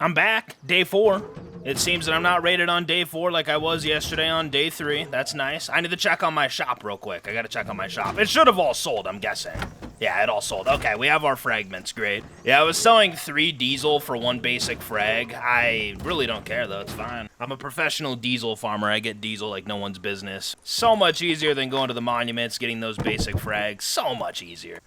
I'm back, day 4. It seems that I'm not rated on day 4 like I was yesterday on day 3. That's nice. I need to check on my shop real quick. I gotta check on my shop. It should have all sold, I'm guessing. Yeah, it all sold. Okay, we have our fragments. Great. Yeah, I was selling 3 diesel for 1 basic frag. I really don't care, though. It's fine. I'm a professional diesel farmer. I get diesel like no one's business. So much easier than going to the monuments, getting those basic frags. So much easier.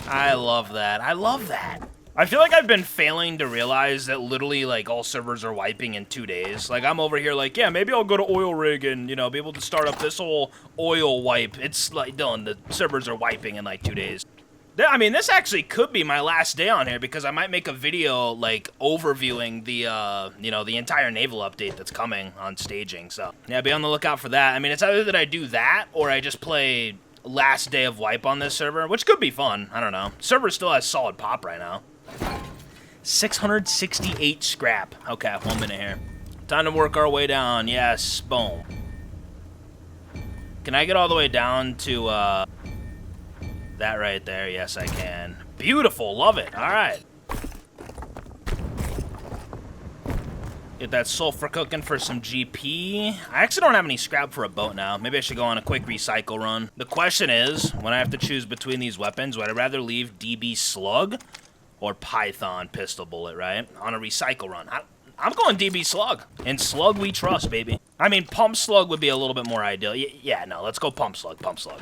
I love that. I love that. I feel like I've been failing to realize that literally, like, all servers are wiping in 2 days. Like, I'm over here like, yeah, maybe I'll go to oil rig and, you know, be able to start up this whole oil wipe. It's like, Dylan, the servers are wiping in, like, 2 days. I mean, this actually could be my last day on here because I might make a video, like, overviewing the, you know, the entire naval update that's coming on staging. So, yeah, be on the lookout for that. I mean, it's either that I do that or I just play last day of wipe on this server, which could be fun. I don't know. Server still has solid pop right now. 668 scrap. Okay, 1 minute here. Time to work our way down. Yes, boom. Can I get all the way down to that right there? Yes, I can. Beautiful. Love it. All right. Get that sulfur cooking for some GP. I actually don't have any scrap for a boat now. Maybe I should go on a quick recycle run. The question is, when I have to choose between these weapons, would I rather leave DB Slug or Python pistol bullet, right? On a recycle run. I'm going DB Slug. In Slug we trust, baby. I mean, Pump Slug would be a little bit more ideal. Yeah, no, let's go Pump Slug, Pump Slug.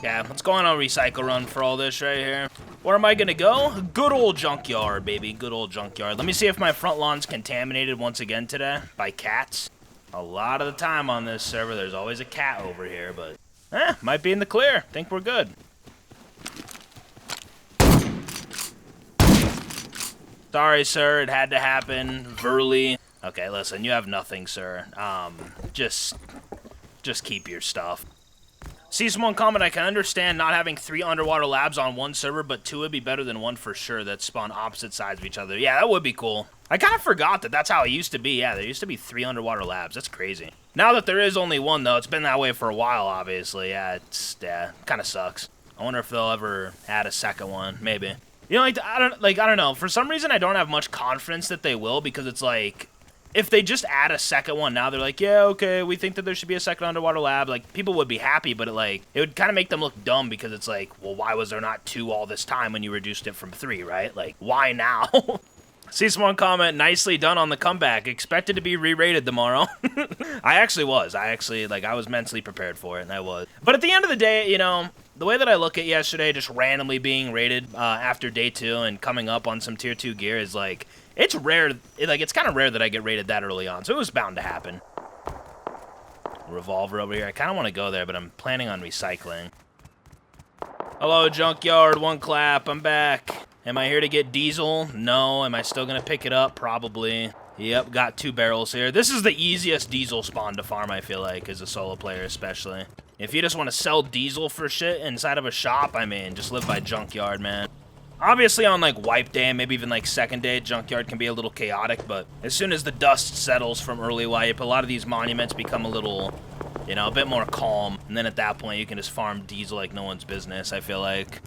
Yeah, let's go on a recycle run for all this right here. Where am I gonna go? Good old junkyard, baby. Good old junkyard. Let me see if my front lawn's contaminated once again today by cats. A lot of the time on this server, there's always a cat over here, but might be in the clear. Think we're good. Sorry, sir. It had to happen. Verly. Okay, listen. You have nothing, sir. Just keep your stuff. See someone comment, I can understand not having 3 underwater labs on 1 server, but 2 would be better than 1 for sure that spawn opposite sides of each other. Yeah, that would be cool. I kind of forgot that that's how it used to be. Yeah, there used to be 3 underwater labs. That's crazy. Now that there is only 1, though, it's been that way for a while, obviously. Yeah, kind of sucks. I wonder if they'll ever add a second one. Maybe. You know, I don't know. For some reason, I don't have much confidence that they will, because it's like, if they just add a second one now, they're like, yeah, okay, we think that there should be a second underwater lab. Like, people would be happy, but it would kind of make them look dumb because it's like, well, why was there not 2 all this time when you reduced it from 3, right? Like, why now? See someone comment, nicely done on the comeback. Expected to be re-rated tomorrow. I actually was. I was mentally prepared for it, and I was. But at the end of the day, you know, the way that I look at yesterday, just randomly being rated after day 2 and coming up on some tier 2 gear is like, it's rare, it's kind of rare that I get rated that early on, so it was bound to happen. Revolver over here. I kind of want to go there, but I'm planning on recycling. Hello, junkyard. 1 clap. I'm back. Am I here to get diesel? No. Am I still going to pick it up? Probably. Yep, got 2 barrels here. This is the easiest diesel spawn to farm, I feel like, as a solo player especially. If you just want to sell diesel for shit inside of a shop, I mean, just live by junkyard, man. Obviously on like wipe day, maybe even like second day, junkyard can be a little chaotic, but as soon as the dust settles from early wipe, a lot of these monuments become a little, you know, a bit more calm. And then at that point, you can just farm diesel like no one's business, I feel like.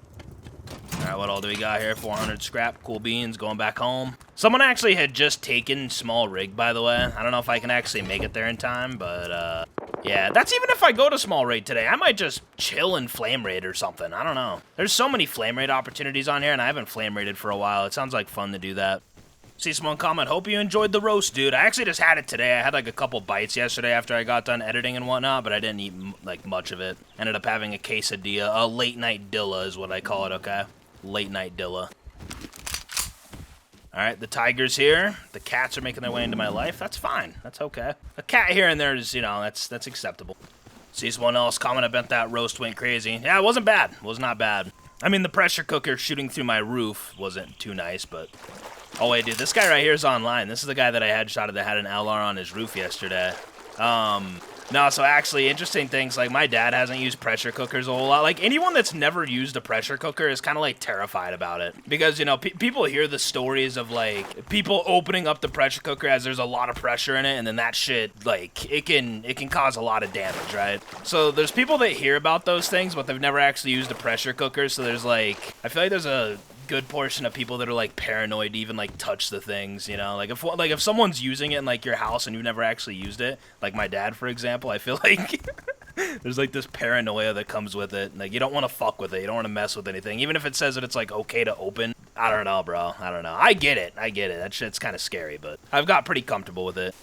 All right, what all do we got here? 400 scrap, cool beans, going back home. Someone actually had just taken small rig, by the way. I don't know if I can actually make it there in time, but yeah, that's even if I go to small raid today. I might just chill in flame raid or something. I don't know. There's so many flame raid opportunities on here, and I haven't flame raided for a while. It sounds like fun to do that. See someone comment, hope you enjoyed the roast, dude. I actually just had it today. I had like a couple bites yesterday after I got done editing and whatnot, but I didn't eat like much of it. Ended up having a quesadilla. A late night dilla is what I call it, okay? Late night dilla. Alright, the tiger's here. The cats are making their way into my life. That's fine. That's okay. A cat here and there is, you know, that's acceptable. See someone else comment, I bet that roast went crazy. Yeah, it wasn't bad. It was not bad. I mean, the pressure cooker shooting through my roof wasn't too nice, but... Oh, wait, dude, this guy right here is online. This is the guy that I headshotted that had an LR on his roof yesterday. No, so actually, interesting things, like, my dad hasn't used pressure cookers a whole lot. Like, anyone that's never used a pressure cooker is kind of, like, terrified about it. Because, you know, people hear the stories of, like, people opening up the pressure cooker as there's a lot of pressure in it, and then that shit, like, it can cause a lot of damage, right? So there's people that hear about those things, but they've never actually used a pressure cooker, so there's, like, I feel like there's a good portion of people that are like paranoid to even like touch the things, you know, like if someone's using it in like your house and you've never actually used it, like my dad for example, I feel like there's like this paranoia that comes with it. Like you don't want to fuck with it, you don't want to mess with anything, even if it says that it's like okay to open. I don't know, bro, I don't know. I get it, that shit's kind of scary, but I've got pretty comfortable with it.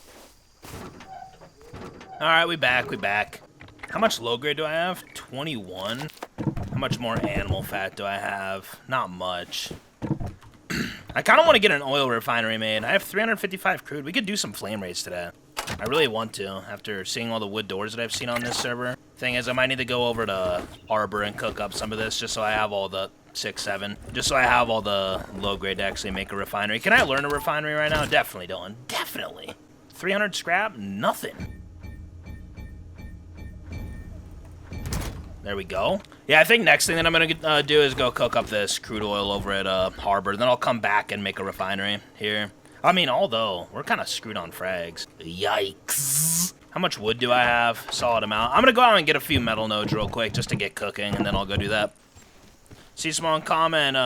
All right, we back. How much low grade do I have? 21. How much more animal fat do I have? Not much. I kind of want to get an oil refinery made. I have 355 crude. We could do some flame rates today. I really want to, after seeing all the wood doors that I've seen on this server. Thing is, I might need to go over to Arbor and cook up some of this just so I have all the 6, 7. Just so I have all the low grade to actually make a refinery. Can I learn a refinery right now? Definitely, Dylan. Definitely. 300 scrap? Nothing. There we go. Yeah, I think next thing that I'm going to do is go cook up this crude oil over at Harbor. Then I'll come back and make a refinery here. I mean, although, we're kind of screwed on frags. Yikes. How much wood do I have? Solid amount. I'm going to go out and get a few metal nodes real quick just to get cooking, and then I'll go do that. See someone comment,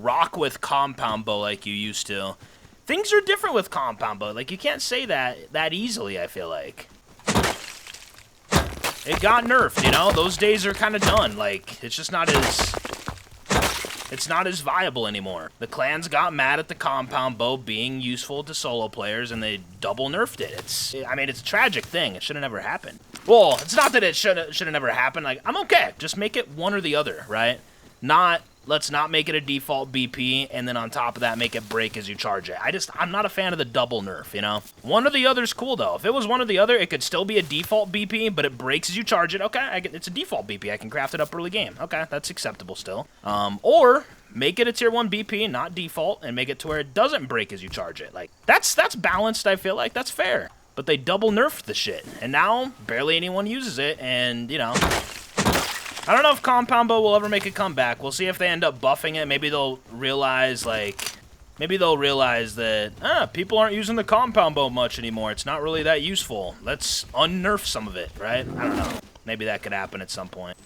rock with compound bow like you used to. Things are different with compound bow. Like, you can't say that easily, I feel like. It got nerfed, you know? Those days are kind of done. Like, it's just not as... It's not as viable anymore. The clans got mad at the compound bow being useful to solo players, and they double nerfed it. I mean, it's a tragic thing. It should have never happened. Well, it's not that it should have never happened. Like, I'm okay. Just make it one or the other, right? Let's not make it a default BP, and then on top of that, make it break as you charge it. I'm not a fan of the double nerf, you know? One or the other's cool, though. If it was one or the other, it could still be a default BP, but it breaks as you charge it. Okay, it's a default BP. I can craft it up early game. Okay, that's acceptable still. Or make it a tier 1 BP, not default, and make it to where it doesn't break as you charge it. Like, that's balanced, I feel like. That's fair. But they double nerfed the shit, and now barely anyone uses it, and, you know... I don't know if Compound Bow will ever make a comeback. We'll see if they end up buffing it. Maybe they'll realize, like... Maybe they'll realize that, people aren't using the Compound Bow much anymore. It's not really that useful. Let's unnerf some of it, right? I don't know. Maybe that could happen at some point.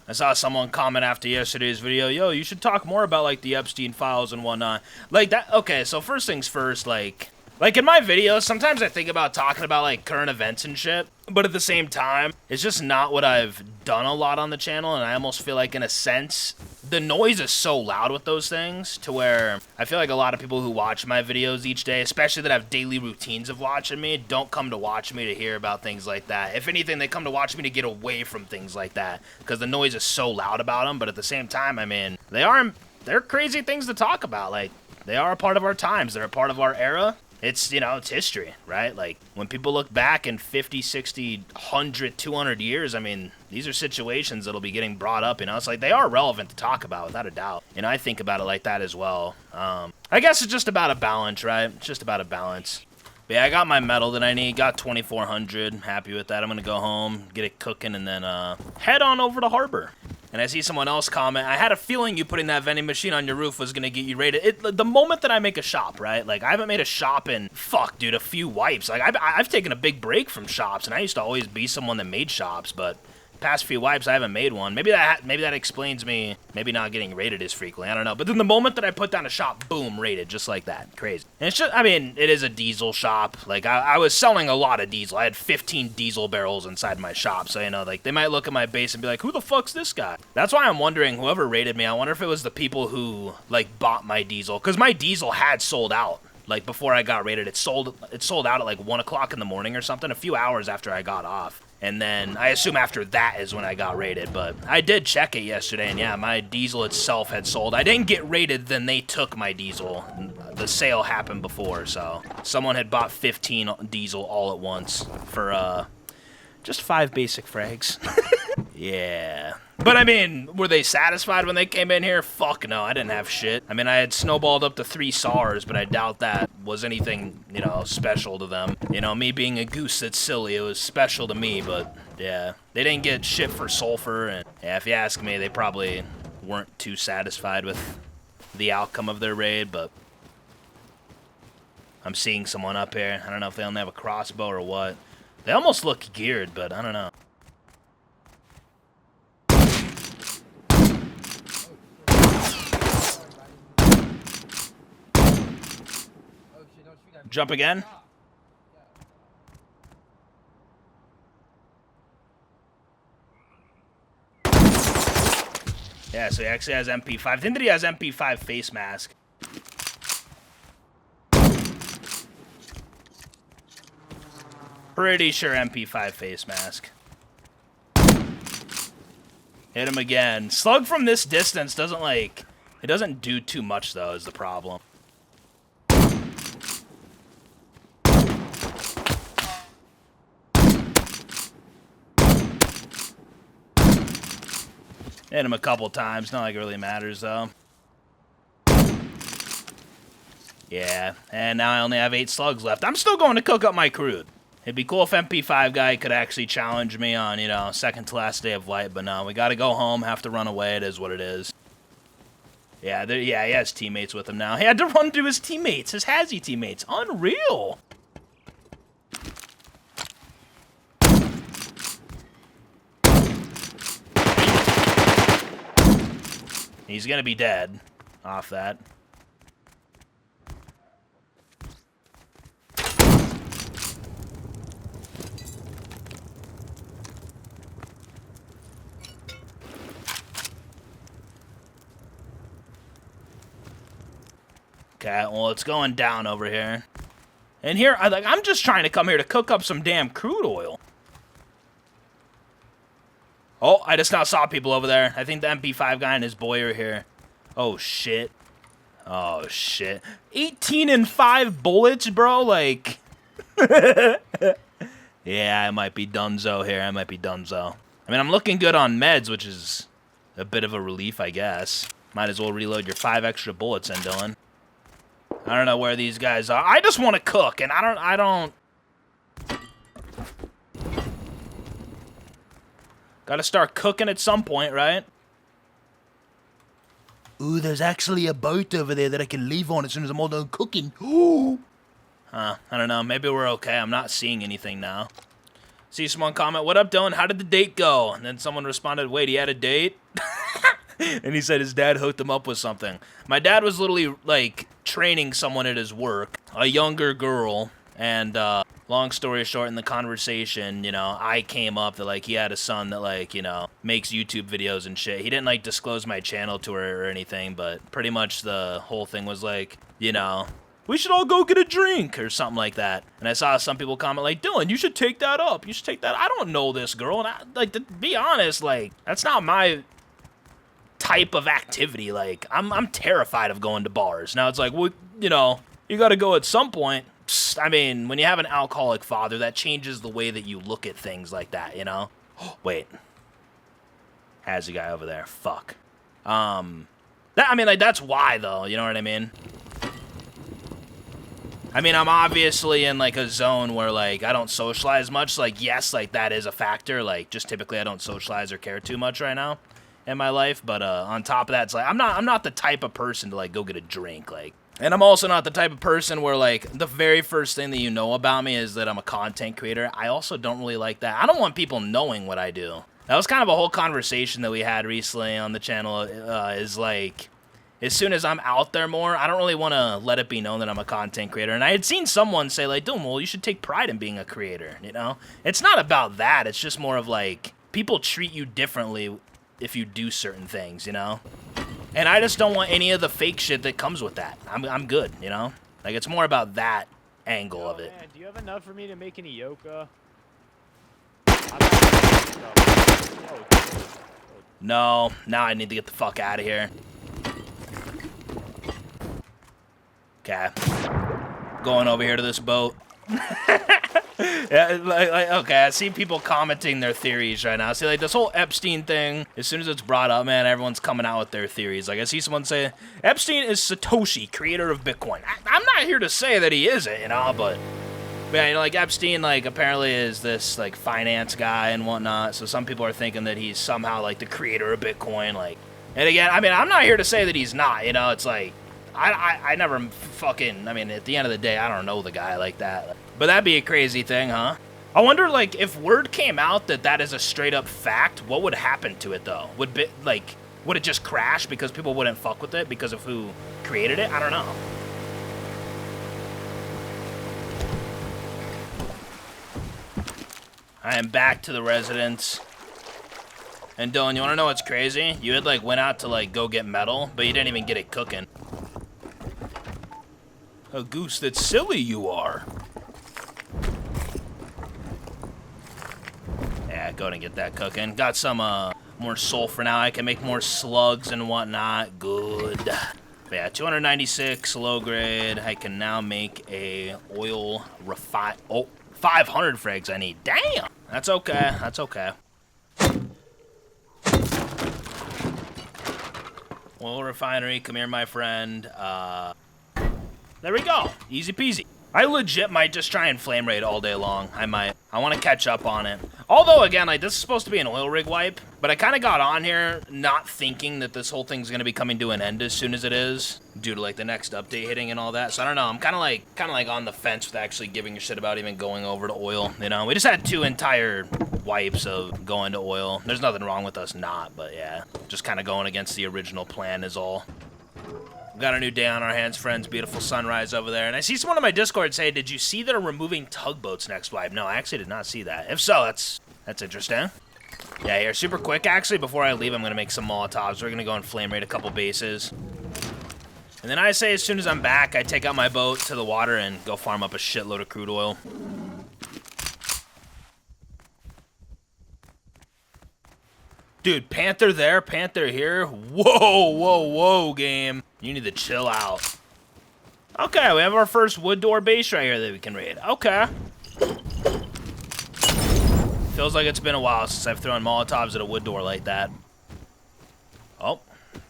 I saw someone comment after yesterday's video, yo, you should talk more about, like, the Epstein files and whatnot. Like, that... Okay, so first things first, like in my videos, sometimes I think about talking about, like, current events and shit. But at the same time, it's just not what I've done a lot on the channel, and I almost feel like, in a sense, the noise is so loud with those things, to where I feel like a lot of people who watch my videos each day, especially that have daily routines of watching me, don't come to watch me to hear about things like that. If anything, they come to watch me to get away from things like that, because the noise is so loud about them, but at the same time, I mean, they're crazy things to talk about. Like, they are a part of our times, they're a part of our era. It's, you know, it's history, right? Like, when people look back in 50, 60, 100, 200 years, I mean, these are situations that'll be getting brought up, you know? It's like, they are relevant to talk about, without a doubt. And I think about it like that as well. I guess it's just about a balance, right? It's just about a balance. But yeah, I got my metal that I need. Got 2,400. Happy with that. I'm going to go home, get it cooking, and then head on over to Harbor. And I see someone else comment, I had a feeling you putting that vending machine on your roof was going to get you rated. The moment that I make a shop, right? Like, I haven't made a shop in, fuck, dude, a few wipes. Like, I've taken a big break from shops, and I used to always be someone that made shops, but past few wipes, I haven't made one. Maybe that explains me maybe not getting rated as frequently. I don't know. But then the moment that I put down a shop, boom, rated, just like that. Crazy. And it's just, I mean, it is a diesel shop. Like, I was selling a lot of diesel. I had 15 diesel barrels inside my shop. So, you know, like, they might look at my base and be like, who the fuck's this guy? That's why I'm wondering, whoever rated me, I wonder if it was the people who, like, bought my diesel. Because my diesel had sold out. Like, before I got rated, it sold out at, like, 1 o'clock in the morning or something, a few hours after I got off. And then, I assume after that is when I got rated, but I did check it yesterday, and yeah, my diesel itself had sold. I didn't get rated, then they took my diesel. The sale happened before, so someone had bought 15 diesel all at once for, just 5 basic frags. Yeah. But, I mean, were they satisfied when they came in here? Fuck no, I didn't have shit. I mean, I had snowballed up to 3 SARs, but I doubt that was anything, you know, special to them. You know, me being a goose that's silly, it was special to me, but, yeah. They didn't get shit for sulfur, and, yeah, if you ask me, they probably weren't too satisfied with the outcome of their raid, but I'm seeing someone up here. I don't know if they only have a crossbow or what. They almost look geared, but I don't know. Jump again? Yeah, so he actually has MP5. I think that he has MP5 face mask. Pretty sure MP5 face mask. Hit him again. Slug from this distance doesn't, like... It doesn't do too much, though, is the problem. Hit him a couple times. Not like it really matters, though. Yeah, and now I only have 8 slugs left. I'm still going to cook up my crude. It'd be cool if MP5 guy could actually challenge me on, you know, second to last day of light, but no, we gotta go home, have to run away, it is what it is. Yeah, he has teammates with him now. He had to run to his teammates, his Hazzy teammates. Unreal! He's gonna be dead off that. Okay, well, it's going down over here. And here, I'm just trying to come here to cook up some damn crude oil. Oh, I just now saw people over there. I think the MP5 guy and his boy are here. Oh, shit. Oh, shit. 18 and 5 bullets, bro? Like... Yeah, I might be donezo here. I might be donezo. I mean, I'm looking good on meds, which is a bit of a relief, I guess. Might as well reload your 5 extra bullets then, Dylan. I don't know where these guys are. I just want to cook, and I don't... Gotta start cooking at some point, right? Ooh, there's actually a boat over there that I can leave on as soon as I'm all done cooking. Ooh. I don't know. Maybe we're okay. I'm not seeing anything now. See someone comment, "What up, Dylan? How did the date go?" And then someone responded, "Wait, he had a date?" And he said his dad hooked him up with something. My dad was literally, like, training someone at his work, a younger girl, and, long story short, in the conversation, you know, I came up that, like, he had a son that, like, you know, makes YouTube videos and shit. He didn't, like, disclose my channel to her or anything, but pretty much the whole thing was, like, you know, we should all go get a drink or something like that. And I saw some people comment, like, "Dylan, you should take that up. You should take that." I don't know this girl, and like, to be honest, like, that's not my type of activity. Like, I'm terrified of going to bars. Now it's like, well, you know, you gotta go at some point. Psst, I mean, when you have an alcoholic father, that changes the way that you look at things like that, you know? Wait. Has a guy over there. Fuck. I mean, like, that's why, though, you know what I mean? I mean, I'm obviously in, like, a zone where, like, I don't socialize much. Like, yes, like, that is a factor. Like, just typically I don't socialize or care too much right now in my life. But on top of that, it's like, I'm not the type of person to, like, go get a drink, like. And I'm also not the type of person where, like, the very first thing that you know about me is that I'm a content creator. I also don't really like that. I don't want people knowing what I do. That was kind of a whole conversation that we had recently on the channel, is, like, as soon as I'm out there more, I don't really want to let it be known that I'm a content creator. And I had seen someone say, like, "Dylan, well, you should take pride in being a creator," you know? It's not about that. It's just more of, like, people treat you differently if you do certain things, you know? And I just don't want any of the fake shit that comes with that. I'm good, you know? Like, it's more about that angle of it. Man, do you have enough for me to make any yoka? No, now I need to get the fuck out of here. Okay. Going over here to this boat. Yeah, like, okay, I see people commenting their theories right now. See, like, this whole Epstein thing, as soon as it's brought up, man, everyone's coming out with their theories. Like, I see someone say, Epstein is Satoshi, creator of Bitcoin. I'm not here to say that he isn't, you know, but yeah, you know, like, Epstein, like, apparently is this, like, finance guy and whatnot, so some people are thinking that he's somehow, like, the creator of Bitcoin, like, and again, I mean, I'm not here to say that he's not, you know, it's like, I never fucking, I mean, at the end of the day, I don't know the guy like that. But that'd be a crazy thing, huh? I wonder, like, if word came out that that is a straight-up fact, what would happen to it, though? Would it just crash because people wouldn't fuck with it because of who created it? I don't know. I am back to the residence. And Dylan, you want to know what's crazy? You had, like, went out to, like, go get metal, but you didn't even get it cooking. Oh, Goose, that's silly you are. Yeah, go and get that cooking. Got some, more sulfur now. I can make more slugs and whatnot. Good. But yeah, 296 low grade. I can now make a oil refine. Oh, 500 frags I need. Damn. That's okay. That's okay. Oil refinery. Come here, my friend. There we go. Easy peasy. I legit might just try and flame raid all day long. I might. I want to catch up on it. Although, again, like, this is supposed to be an oil rig wipe, but I kind of got on here not thinking that this whole thing's going to be coming to an end as soon as it is, due to, like, the next update hitting and all that. So, I don't know. I'm kind of like on the fence with actually giving a shit about even going over to oil, you know? We just had 2 entire wipes of going to oil. There's nothing wrong with us not, but yeah. Just kind of going against the original plan is all. We've got a new day on our hands, friends. Beautiful sunrise over there. And I see someone on my Discord say, did you see they're removing tugboats next wipe? No, I actually did not see that. If so, that's interesting. Yeah, here, super quick, actually, before I leave, I'm going to make some Molotovs. We're going to go and flame raid a couple bases. And then I say as soon as I'm back, I take out my boat to the water and go farm up a shitload of crude oil. Dude, Panther there, Panther here. Whoa, whoa, whoa, game. You need to chill out. Okay, we have our first wood door base right here that we can raid. Okay. Feels like it's been a while since I've thrown Molotovs at a wood door like that. Oh,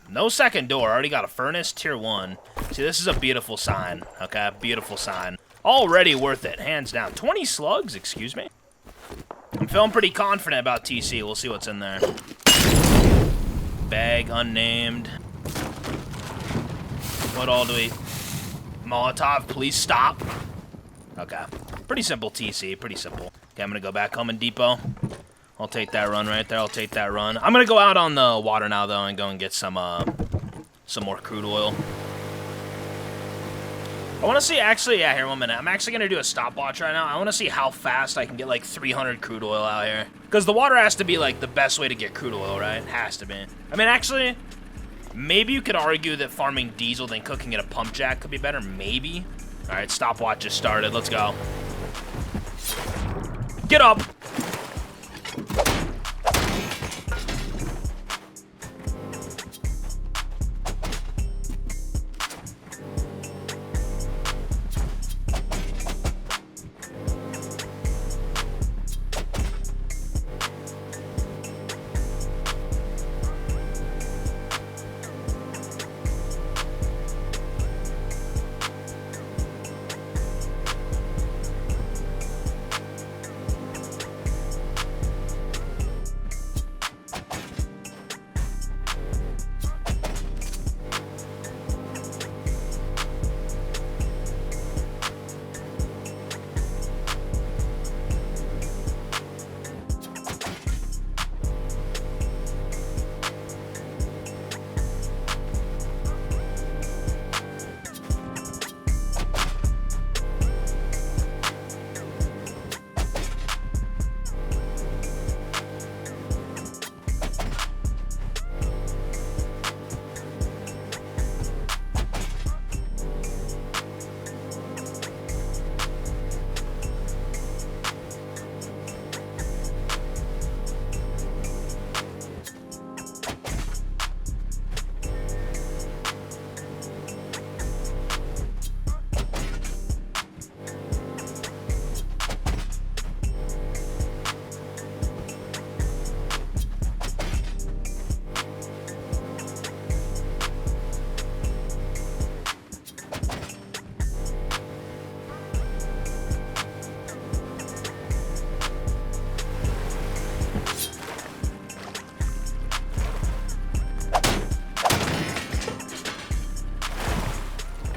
no second door. Already got a furnace, tier 1. See, this is a beautiful sign. Okay, beautiful sign. Already worth it, hands down. 20 slugs, excuse me. I'm feeling pretty confident about TC. We'll see what's in there. Bag unnamed. What all do we... Molotov, please stop. Okay. Pretty simple TC, pretty simple. Okay, I'm gonna go back home in depot. I'll take that run right there, I'll take that run. I'm gonna go out on the water now, though, and go and get some more crude oil. I want to see, actually, yeah, here, 1 minute. I'm actually going to do a stopwatch right now. I want to see how fast I can get, like, 300 crude oil out here. Because the water has to be, like, the best way to get crude oil, right? It has to be. I mean, actually, maybe you could argue that farming diesel than cooking at a pump jack could be better. Maybe. All right, stopwatch just started. Let's go. Get up.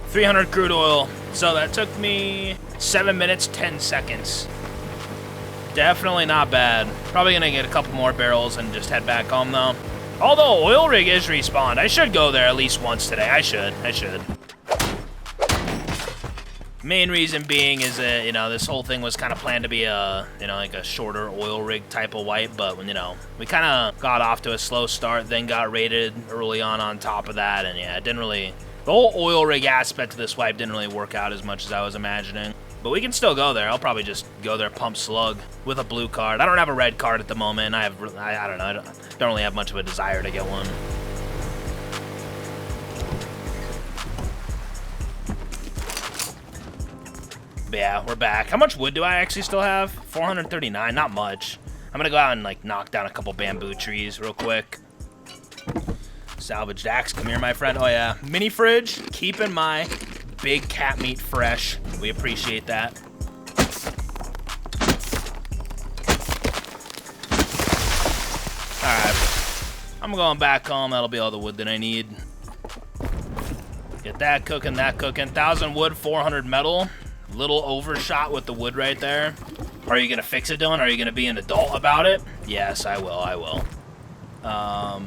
300 crude oil. So that took me 7 minutes, 10 seconds. Definitely not bad. Probably gonna get a couple more barrels and just head back home though. Although oil rig is respawned. I should go there at least once today. I should. Main reason being is that, you know, this whole thing was kind of planned to be a, you know, like a shorter oil rig type of wipe, but when, you know, we kind of got off to a slow start, then got raided early on top of that, and yeah, it didn't really, the whole oil rig aspect of this wipe didn't really work out as much as I was imagining. But we can still go there. I'll probably just go there, pump slug with a blue card. I don't have a red card at the moment. I don't know. I don't really have much of a desire to get one. But yeah, we're back. How much wood do I actually still have? 439, not much. I'm gonna go out and like knock down a couple bamboo trees real quick. Salvaged axe, come here, my friend. Oh yeah, mini fridge, keeping my big cat meat fresh. We appreciate that. Alright, I'm going back home. That'll be all the wood that I need. Get that cooking, 1,000 wood, 400 metal. Little overshot with the wood right there. Are you gonna fix it, Dylan? Are you gonna be an adult about it? Yes, I will.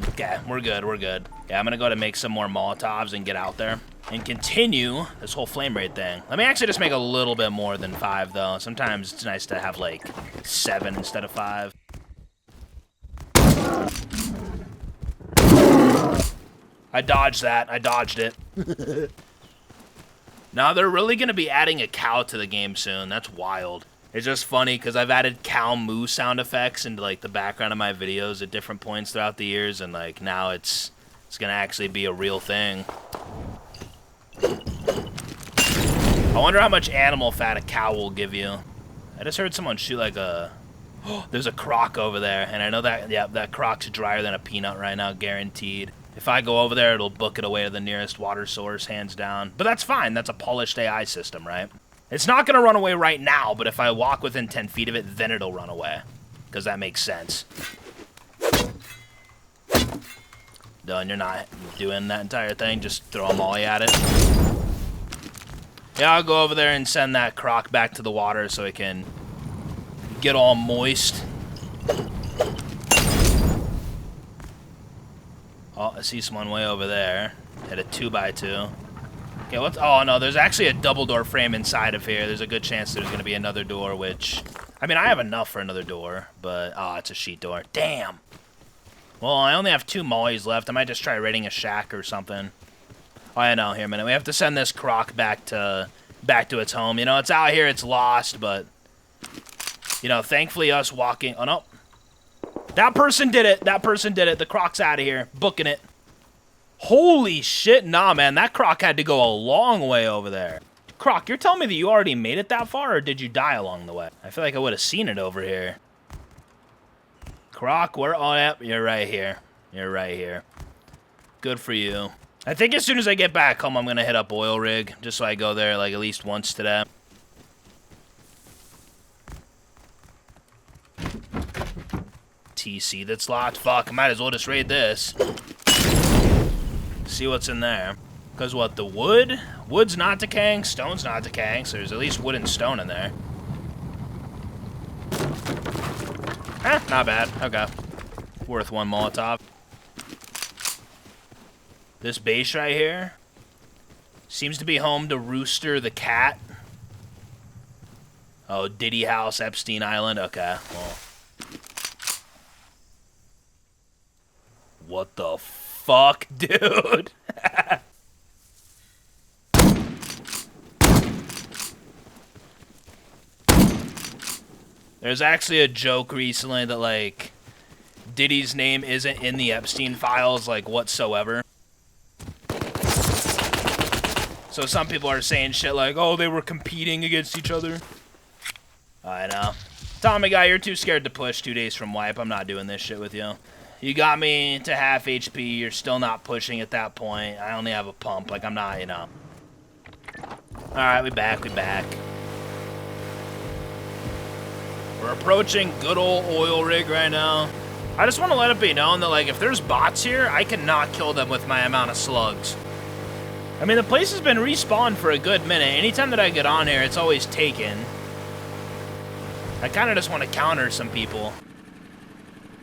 Okay, we're good. Yeah, I'm gonna go to make some more Molotovs and get out there and continue this whole flame rate thing. Let me actually just make a little bit more than 5 though. Sometimes it's nice to have like 7 instead of 5. I dodged that. I dodged it. Now they're really gonna be adding a cow to the game soon. That's wild. It's just funny because I've added cow moo sound effects into like the background of my videos at different points throughout the years, and like now it's gonna actually be a real thing. I wonder how much animal fat a cow will give you. I just heard someone shoot like a... Oh, there's a croc over there, and I know that, yeah, that croc's drier than a peanut right now, guaranteed. If I go over there, it'll book it away to the nearest water source, hands down. But that's fine. That's a polished AI system, right? It's not going to run away right now, but if I walk within 10 feet of it, then it'll run away. Because that makes sense. Done. You're not doing that entire thing. Just throw a molly at it. Yeah, I'll go over there and send that croc back to the water so it can get all moist. Oh, I see someone way over there. Hit a 2x2. Okay, what's... Oh, no, there's actually a double door frame inside of here. There's a good chance there's going to be another door, which... I mean, I have enough for another door, but... Oh, it's a sheet door. Damn! Well, I only have 2 mollies left. I might just try raiding a shack or something. Oh, I know. Here a minute. We have to send this croc back to its home. You know, it's out here. It's lost, but... You know, thankfully us walking... Oh, no. That person did it. That person did it. The croc's out of here. Booking it. Holy shit. Nah, man. That croc had to go a long way over there. Croc, you're telling me that you already made it that far, or did you die along the way? I feel like I would have seen it over here. Croc, where? Oh, yep. You're right here. You're right here. Good for you. I think as soon as I get back home, I'm going to hit up oil rig, just so I go there like at least once today. TC that's locked. Fuck, I might as well just raid this. See what's in there. Because what, the wood? Wood's not decaying, stone's not decaying, so there's at least wood and stone in there. Not bad. Okay. Worth 1 Molotov. This base right here seems to be home to Rooster the cat. Oh, Diddy House, Epstein Island. Okay, well... What the fuck, dude? There's actually a joke recently that, like, Diddy's name isn't in the Epstein files, like, whatsoever. So some people are saying shit like, oh, they were competing against each other. I know. Tommy guy, you're too scared to push 2 days from wipe. I'm not doing this shit with you. You got me to half HP. You're still not pushing at that point. I only have a pump. Like, I'm not, you know. Alright, we back. We're approaching good old oil rig right now. I just want to let it be known that, like, if there's bots here, I cannot kill them with my amount of slugs. I mean, the place has been respawned for a good minute. Anytime that I get on here, it's always taken. I kind of just want to counter some people.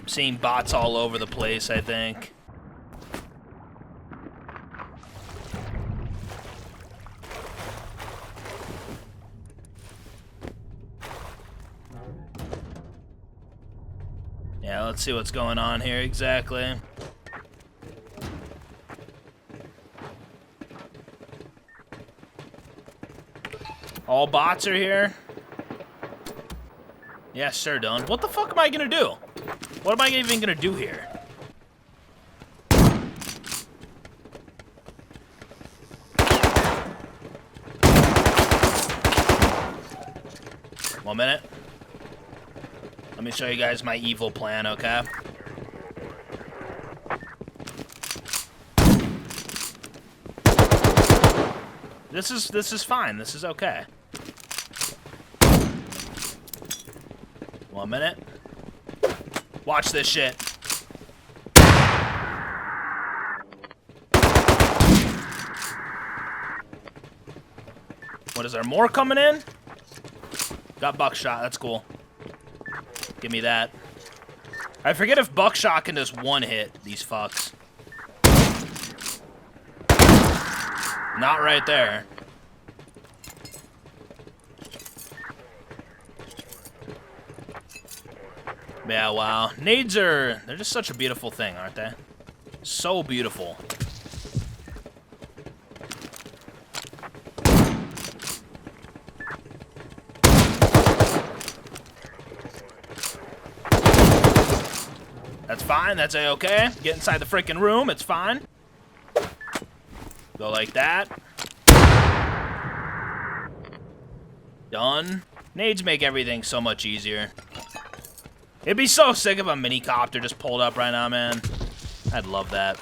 I'm seeing bots all over the place, I think. Yeah, let's see what's going on here exactly. All bots are here? Yes, sir, Don. What the fuck am I gonna do? What am I even gonna do here? One minute. Let me show you guys my evil plan, okay? This is fine. This is okay. 1 minute. Watch this shit. What is there? More coming in? Got buckshot. That's cool. Give me that. I forget if buckshot can just one hit these fucks. Not right there. Yeah, wow. Nades they're just such a beautiful thing, aren't they? So beautiful. That's fine, that's A-okay. Get inside the freaking room, it's fine. Go like that. Done. Nades make everything so much easier. It'd be so sick if a mini-copter just pulled up right now, man. I'd love that.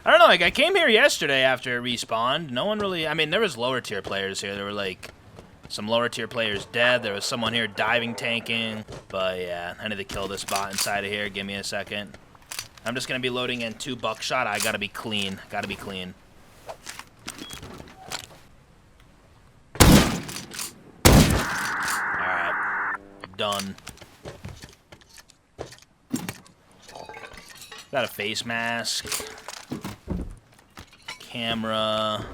I don't know, like, I came here yesterday after it respawned. No one really... I mean, there was lower-tier players here. There were, like, some lower-tier players dead. There was someone here diving tanking. But, yeah, I need to kill this bot inside of here. Give me a second. I'm just going to be loading in 2 buckshot. I got to be clean. Got to be clean. Alright. Done. Got a face mask. Camera.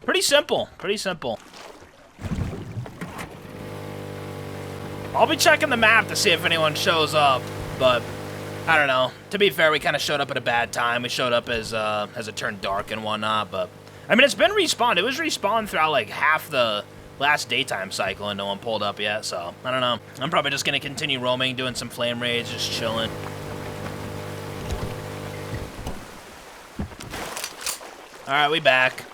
Pretty simple. Pretty simple. I'll be checking the map to see if anyone shows up, but I don't know. To be fair, we kind of showed up at a bad time. We showed up as it turned dark and whatnot, but I mean, it's been respawned. It was respawned throughout like half the last daytime cycle and no one pulled up yet, so I don't know. I'm probably just going to continue roaming, doing some flame raids, just chilling. Alright, we back.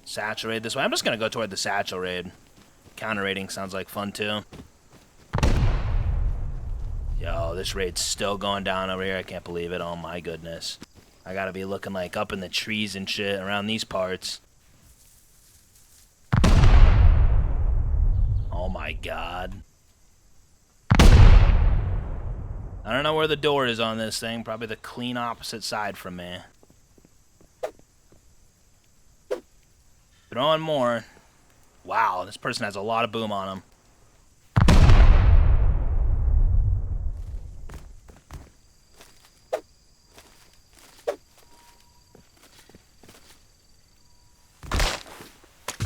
Satchel raid this way. I'm just going to go toward the satchel raid. Counter raiding sounds like fun too. Yo, this raid's still going down over here. I can't believe it. Oh my goodness. I gotta be looking like up in the trees and shit around these parts. Oh my god. I don't know where the door is on this thing. Probably the clean opposite side from me. Throwing more. Wow, this person has a lot of boom on him.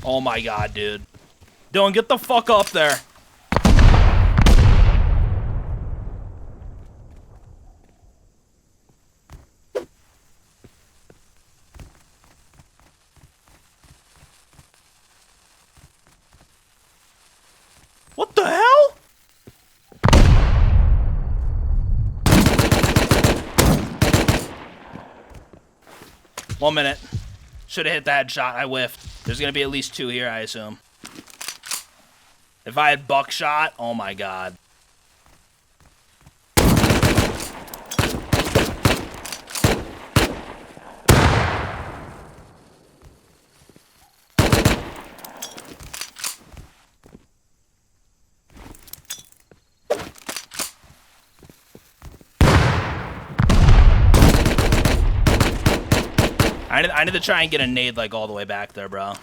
Oh my god, dude. Dylan, get the fuck up there. What the hell? One minute. Should have hit that shot. I whiffed. There's going to be at least 2 here, I assume. If I had buckshot, oh my god. I need to try and get a nade, like, all the way back there, bro.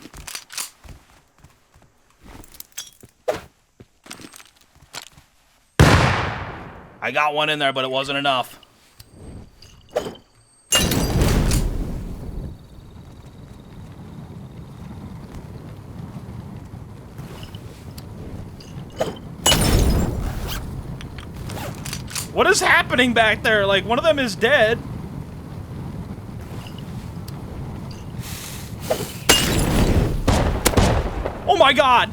I got one in there, but it wasn't enough. What is happening back there? Like, one of them is dead. Oh my god!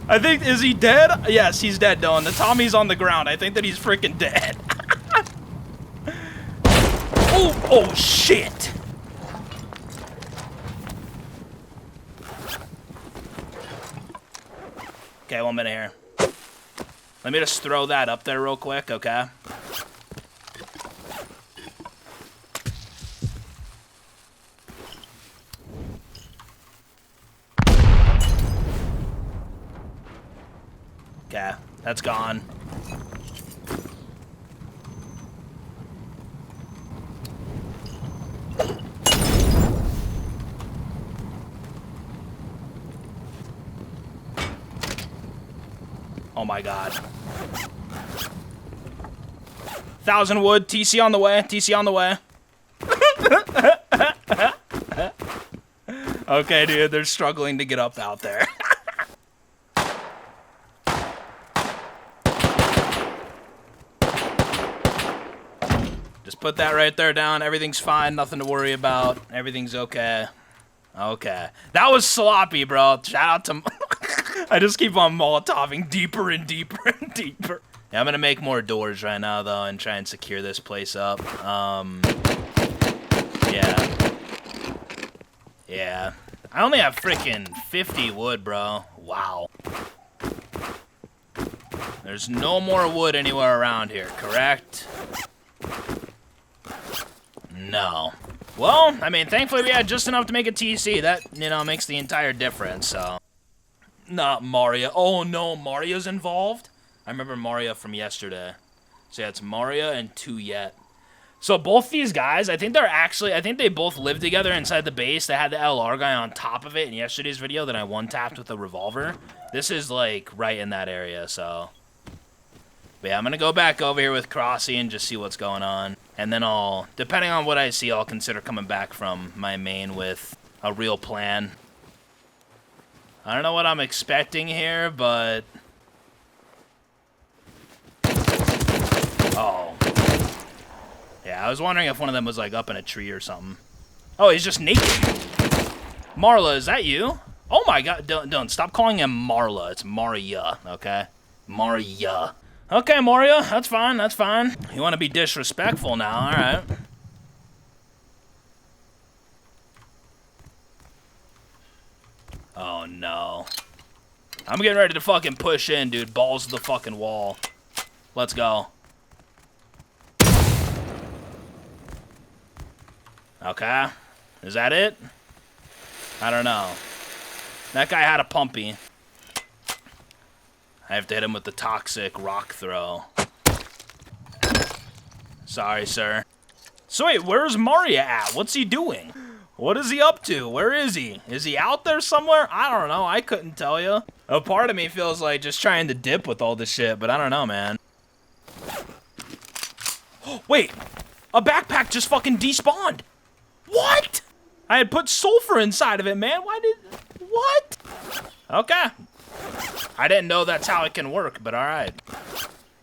I think, is he dead? Yes, he's dead, Dylan. The Tommy's on the ground. I think that he's freaking dead. Oh shit! Okay, 1 minute here. Let me just throw that up there real quick, okay? Okay, that's gone. Oh my god. 1,000 wood, TC on the way, TC on the way. Okay, dude, they're struggling to get up out there. Just put that right there down. Everything's fine, nothing to worry about. Everything's okay. Okay. That was sloppy, bro. Shout out to... I just keep on Molotoving deeper and deeper and deeper. Yeah, I'm gonna make more doors right now, though, and try and secure this place up. Yeah. Yeah. I only have freaking 50 wood, bro. Wow. There's no more wood anywhere around here, correct? No. Well, I mean, thankfully we had just enough to make a TC. That, you know, makes the entire difference, so... Not Maria. Oh no, Maria's involved? I remember Maria from yesterday. So yeah, it's Maria and 2 yet. So both these guys, I think they both live together inside the base. They had the LR guy on top of it in yesterday's video that I one-tapped with a revolver. This is like right in that area, so. But yeah, I'm gonna go back over here with Crossy and just see what's going on. And then I'll, depending on what I see, I'll consider coming back from my main with a real plan. I don't know what I'm expecting here, but... Oh. Yeah, I was wondering if one of them was, like, up in a tree or something. Oh, he's just naked. Marla, is that you? Oh my god, don't stop calling him Marla. It's Maria, okay? Maria. Okay, Maria, that's fine, that's fine. You want to be disrespectful now, alright. Oh no. I'm getting ready to fucking push in, dude. Balls to the fucking wall. Let's go. Okay. Is that it? I don't know. That guy had a pumpy. I have to hit him with the toxic rock throw. Sorry, sir. So wait, where's Maria at? What's he doing? What is he up to? Where is he? Is he out there somewhere? I don't know. I couldn't tell you. A part of me feels like just trying to dip with all this shit, but I don't know, man. Wait! A backpack just fucking despawned! What? I had put sulfur inside of it, man. Why did... What? Okay. I didn't know that's how it can work, but alright.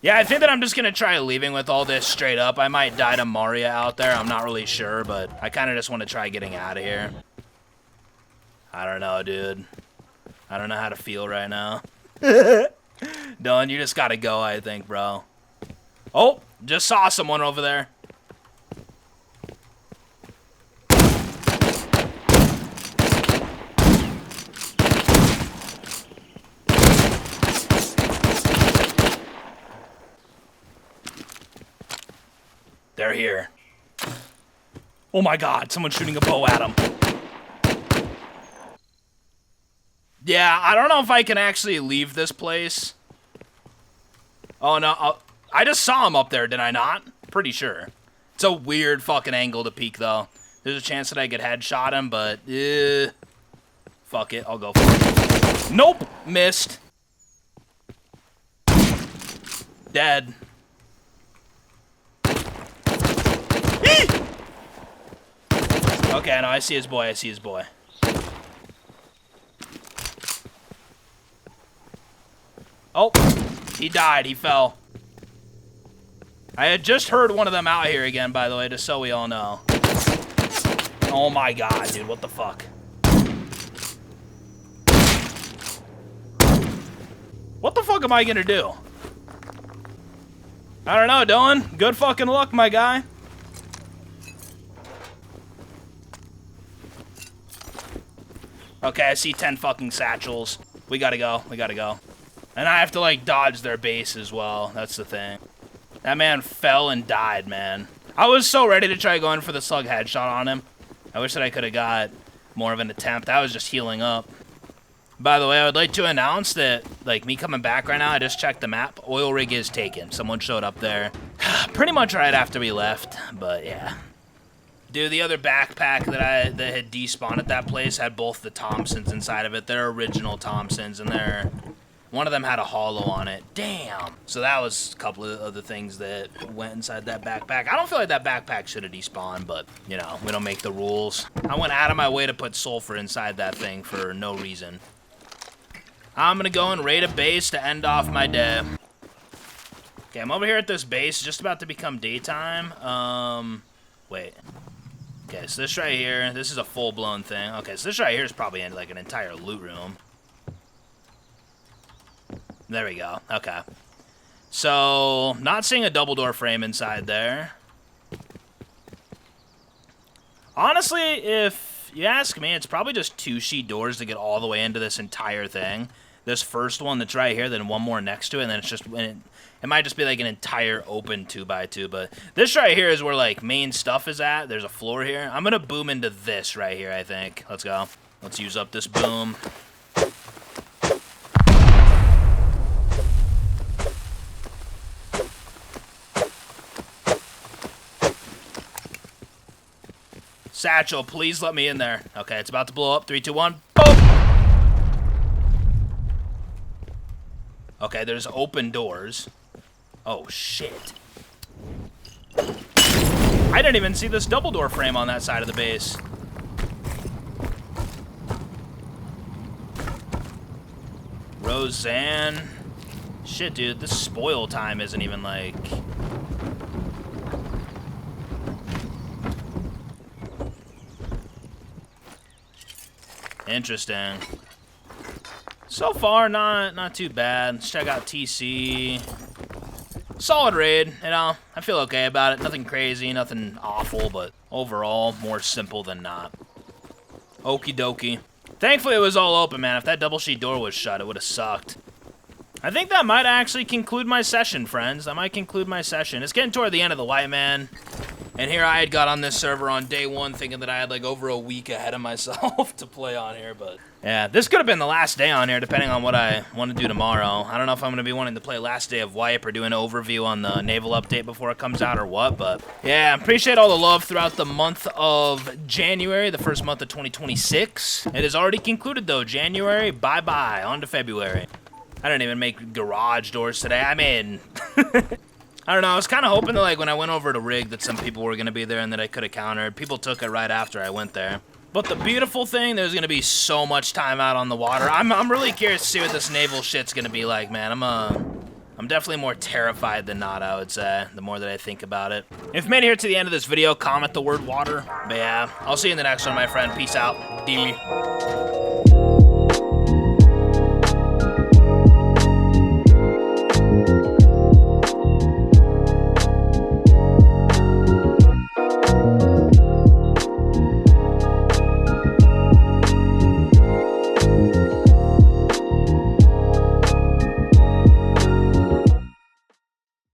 Yeah, I think that I'm just gonna try leaving with all this straight up. I might die to Maria out there. I'm not really sure, but I kind of just want to try getting out of here. I don't know, dude. I don't know how to feel right now. Dylan, you just gotta go, I think, bro. Oh, just saw someone over there. They're here. Oh my god, someone's shooting a bow at him. Yeah, I don't know if I can actually leave this place. Oh no, I just saw him up there, did I not? Pretty sure. It's a weird fucking angle to peek, though. There's a chance that I could headshot him, but fuck it, I'll go for it. Nope, missed. Dead. Eee! Okay, no, I see his boy, I see his boy. Oh, he died, he fell. I had just heard one of them out here again, by the way, just so we all know. Oh my god, dude, what the fuck? What the fuck am I gonna do? I don't know, Dylan. Good fucking luck, my guy. Okay, I see 10 fucking satchels. We gotta go, we gotta go. And I have to, like, dodge their base as well. That's the thing. That man fell and died, man. I was so ready to try going for the slug headshot on him. I wish that I could have got more of an attempt. I was just healing up. By the way, I would like to announce that, like, me coming back right now, I just checked the map. Oil rig is taken. Someone showed up there pretty much right after we left, but yeah. Dude, the other backpack that had despawned at that place had both the Thompsons inside of it. They're original Thompsons, and one of them had a hollow on it. Damn. So that was a couple of other things that went inside that backpack. I don't feel like that backpack should have despawned, but, you know, we don't make the rules. I went out of my way to put sulfur inside that thing for no reason. I'm gonna go and raid a base to end off my day. Okay, I'm over here at this base, just about to become daytime. Wait. Okay, so this right here, this is a full-blown thing. Okay, so this right here is probably in, like, an entire loot room. There we go. Okay. So, not seeing a double door frame inside there. Honestly, if you ask me, it's probably just 2 sheet doors to get all the way into this entire thing. This first one that's right here, then one more next to it, and then it's just, it might just be like an entire open 2x2, but this right here is where, like, main stuff is at. There's a floor here. I'm gonna boom into this right here, I think. Let's go. Let's use up this boom. Satchel, please let me in there. Okay, it's about to blow up. 3, 2, 1. Boom! Okay, there's open doors. Oh, shit. I didn't even see this double door frame on that side of the base. Roseanne. Shit, dude, this spoil time isn't even, like... Interesting. So far, not too bad. Let's check out TC. Solid raid, you know. I feel okay about it. Nothing crazy, nothing awful, but overall, more simple than not. Okie dokie. Thankfully, it was all open, man. If that double sheet door was shut, it would have sucked. I think that might actually conclude my session, friends. That might conclude my session. It's getting toward the end of the light, man. And here I had got on this server on day 1 thinking that I had like over a week ahead of myself to play on here, but yeah, this could have been the last day on here depending on what I want to do tomorrow. I don't know if I'm going to be wanting to play last day of Wipe or do an overview on the naval update before it comes out or what, but yeah, appreciate all the love throughout the month of January, the first month of 2026. It is already concluded though. January, bye-bye, on to February. I didn't even make garage doors today. I mean... I don't know, I was kind of hoping that, like, when I went over to rig that some people were going to be there and that I could have countered. People took it right after I went there. But the beautiful thing, there's going to be so much time out on the water. I'm really curious to see what this naval shit's going to be like, man. I'm definitely more terrified than not, I would say, the more that I think about it. If you made it here to the end of this video, comment the word water. But yeah, I'll see you in the next one, my friend. Peace out. D.